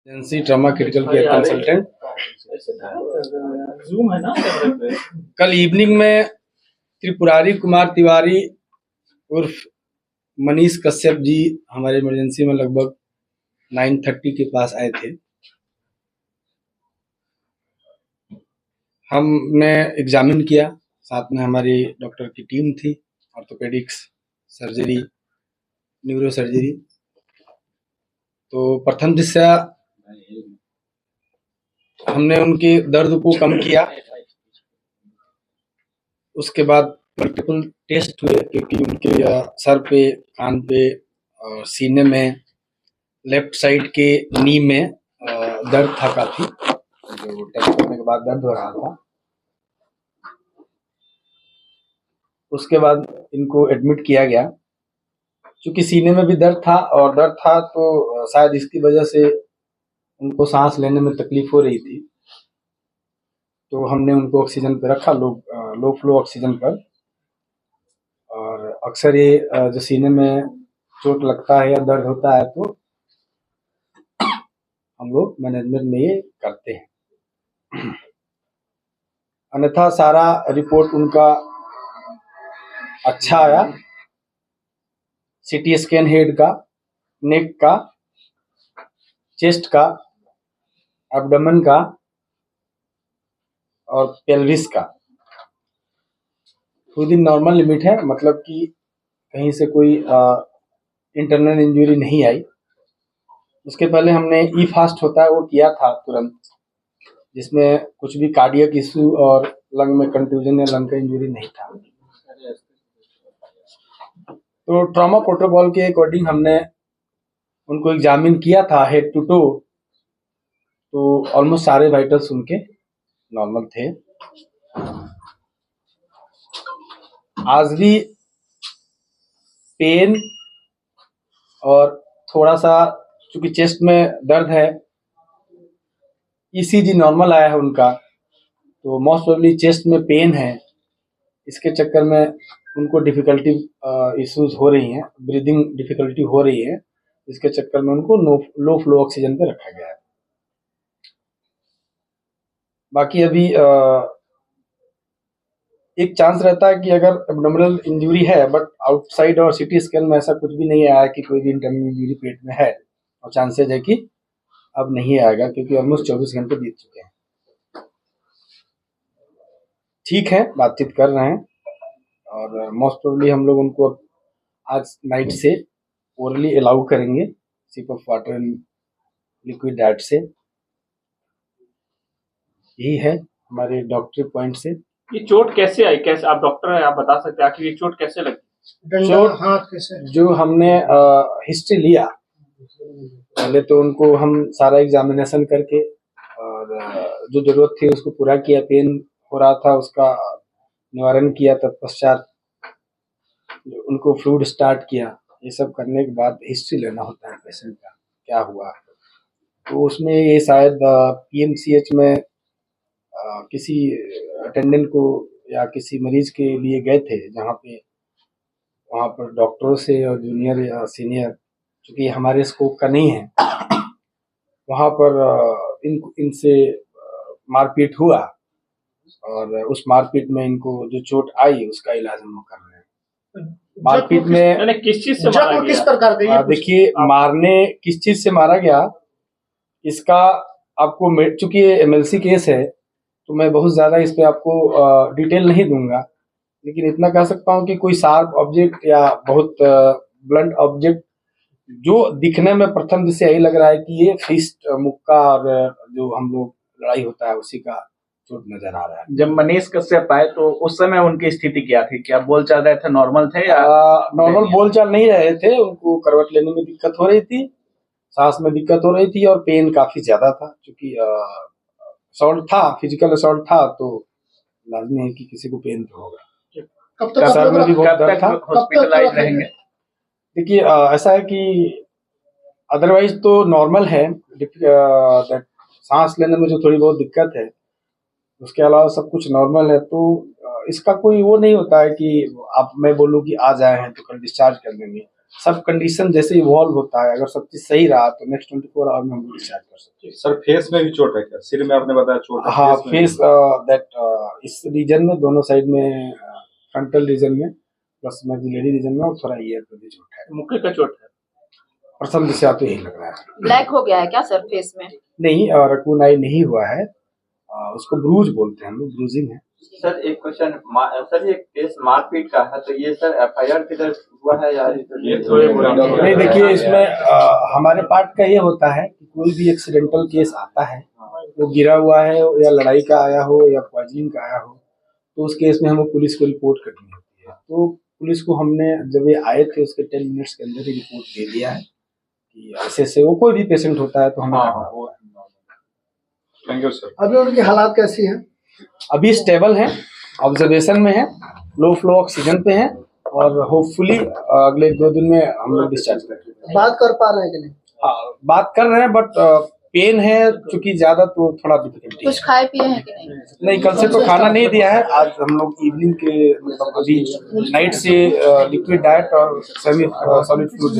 Agency trauma critical care consultant. Zoom है ना कैमरे पे। कल इवनिंग में त्रिपुरारी कुमार तिवारी उर्फ मनीष कश्यप जी हमारे इमरजेंसी में लगभग 9:30 के पास आए थे। हमने एग्जामिन किया, साथ में हमारी डॉक्टर की टीम थी, ऑर्थोपेडिक्स, सर्जरी, न्यूरो सर्जरी। तो प्रथम दृष्टया हमने उनके दर्द को कम किया। उसके बाद मल्टीपल टेस्ट हुए, क्योंकि उनके सर पे, कान पे और सीने में, लेफ्ट साइड के नी में दर्द था काफी, जो टेस्ट करने के बाद दर्द हो रहा था। उसके बाद इनको एडमिट किया गया। चूंकि सीने में भी दर्द था और दर्द था तो शायद इसकी वजह से उनको सांस लेने में तकलीफ हो रही थी, तो हमने उनको ऑक्सीजन पे रखा, लो फ्लो ऑक्सीजन पर। और अक्सर ये जो सीने में चोट लगता है या दर्द होता है तो हम लोग मैनेजमेंट में ये करते हैं। अन्यथा सारा रिपोर्ट उनका अच्छा आया। सीटी स्कैन हेड का, नेक का, चेस्ट का, एब्डोमेन का और पेल्विस का विद इन नॉर्मल लिमिट है, मतलब कि कहीं से कोई इंटरनल इंजरी नहीं आई। उसके पहले हमने ई फास्ट होता है वो किया था तुरंत, जिसमें कुछ भी कार्डियक इश्यू और लंग में कंट्यूजन या लंग का इंजरी नहीं था। तो ट्रॉमा प्रोटोकॉल के अकॉर्डिंग हमने उनको एग्जामिन किया था हेड टू टो, तो ऑलमोस्ट सारे वाइटल्स उनके नॉर्मल थे। आज भी पेन और थोड़ा सा, चूंकि चेस्ट में दर्द है, ईसीजी नॉर्मल आया है उनका, तो मोस्ट प्रोबेबली चेस्ट में पेन है। इसके चक्कर में उनको डिफिकल्टी इश्यूज हो रही हैं, ब्रीदिंग डिफिकल्टी हो रही है। इसके चक्कर में उनको लो फ्लो ऑक्सीजन पे रखा गया है। बाकी अभी एक चांस रहता है कि अगर एब्डोमिनल इंजरी है, बट आउटसाइड और सीटी स्कैन में ऐसा कुछ भी नहीं आया कि कोई भी इंटरनल इंजरी पेट में है, और चांसेज है कि अब नहीं आएगा, क्योंकि ऑलमोस्ट 24 घंटे बीत चुके हैं। ठीक है, बातचीत कर रहे हैं और मोस्ट प्रोबेबली हम लोग उनको आज नाइट से ओरली अलाउ करेंगे, sip of water and liquid diet से। यही है हमारे डॉक्टरी पॉइंट से। ये चोट कैसे आई, कैसे, आप डॉक्टर हैं, आप बता सकते हैं आखिर ये चोट कैसे लगी? चोट हाथ कैसे? जो हमने हिस्ट्री लिया, पहले तो उनको हम सारा एग्जामिनेशन करके और जो जरूरत थी उसको पूरा किया, पेन हो रहा था उसका निवारण किया, तत्पश्चात उनको फ्लूइड स्टार्ट किया। ये सब करने के बाद हिस्ट्री लेना होता है पेशेंट का, क्या हुआ। तो उसमें ये शायद पीएमसीएच में किसी अटेंडेंट को या किसी मरीज के लिए गए थे, जहाँ पे वहाँ पर डॉक्टरों से और जूनियर या सीनियर, क्योंकि हमारे स्कोप का नहीं है, वहाँ पर इनसे मारपीट हुआ और उस मारपीट में इनको जो चोट आई उसका इलाज हम लोग कर रहे हैं। मारपीट में किस चीज से मारा गया? किस प्रकार का? देखिए, मारने किस चीज से मारा गया इसका आपको, चूंकि ये एमएलसी केस है तो मैं बहुत ज्यादा इस पे आपको डिटेल नहीं दूंगा, लेकिन इतना कह सकता हूँ कि कोई शार्प ऑब्जेक्ट या बहुत ब्लंट ऑब्जेक्ट जो दिखने में प्रथम दृष्टया यही लग रहा है कि ये फिस्ट, मुक्का और जो हम लोग लड़ाई होता है उसी का चोट नजर आ रहा है। जब मनीष कश्यप आए तो उस समय उनकी स्थिति क्या थी? क्या बोल चाल रहे थे, नॉर्मल थे या? नॉर्मल बोल चाल नहीं रहे थे, उनको करवट लेने में दिक्कत हो रही थी, सांस में दिक्कत हो रही थी और पेन काफी ज्यादा था। क्योंकि असॉल्ट था, फिजिकल असॉल्ट था, तो लाजमी है कि किसी को पेन तो होगा। कब तक सर में भी बहुत दर्द था? हॉस्पिटलाइज रहेंगे? देखिए, ऐसा है कि अदरवाइज तो नॉर्मल है, सांस लेने में जो थोड़ी बहुत दिक्कत है, उसके अलावा सब कुछ नॉर्मल है। तो इसका कोई वो नहीं होता है कि आप, मैं बोलूँ कि आज आए हैं तो कल डिस्चार्ज कर देंगे। सब कंडीशन जैसे इवॉल्व होता है, अगर सब चीज सही रहा तो नेक्स्ट 24 आवर में हम डिस्चार्ज कर सकते हैं। सर फेस में भी चोट है क्या? सिर में आपने बताया चोट है, हाँ, फेस में फेस इस रीजन में, दोनों साइड में, फ्रंटल रीजन में प्लस मैक्सिलरी रीजन में, और थोड़ा ईयर पे भी चोट है। मुक्के का चोट है। प्रथम दिशा तो यही लग रहा है। ब्लैक हो गया है क्या सर फेस में? नहीं, रकून आई नहीं हुआ है, उसको ब्रूज बोलते हैं हम लोग, ब्रूजिंग है। सर एक क्वेश्चन, सर ये केस मारपीट का है तो ये सर एफआईआर किधर हुआ है या ये थोड़े नहीं, देखिए इसमें हमारे पार्ट का ये होता है कि कोई भी एक्सीडेंटल केस आता है, वो गिरा हुआ है या लड़ाई का आया हो या पॉइजनिंग का आया हो, तो उस केस में हमें पुलिस को रिपोर्ट करनी होती है। तो पुलिस को हमने जब ये आए थे उसके 10 मिनट्स के अंदर ही रिपोर्ट दे दिया है कि ऐसे से वो कोई भी पेशेंट होता है तो हमें थैंक यू सर। अभी उनकी हालात कैसी है? अभी स्टेबल है, ऑब्जर्वेशन में है, लो फ्लो ऑक्सीजन पे है, और होपफुली अगले 2 दिन में हम लोग डिस्चार्ज करेंगे। बात कर पा रहे हैं कि नहीं? हाँ, बात कर रहे हैं, बट पेन है चूंकि ज्यादा, तो थोड़ा डिफिकल्टी कुछ खाए पिए हैं कि नहीं? नहीं, कल से तो खाना नहीं दिया है। आज हम लोग इवनिंग के मतलब अभी नाइट से लिक्विड डाइट और सेमी सॉलिड फूड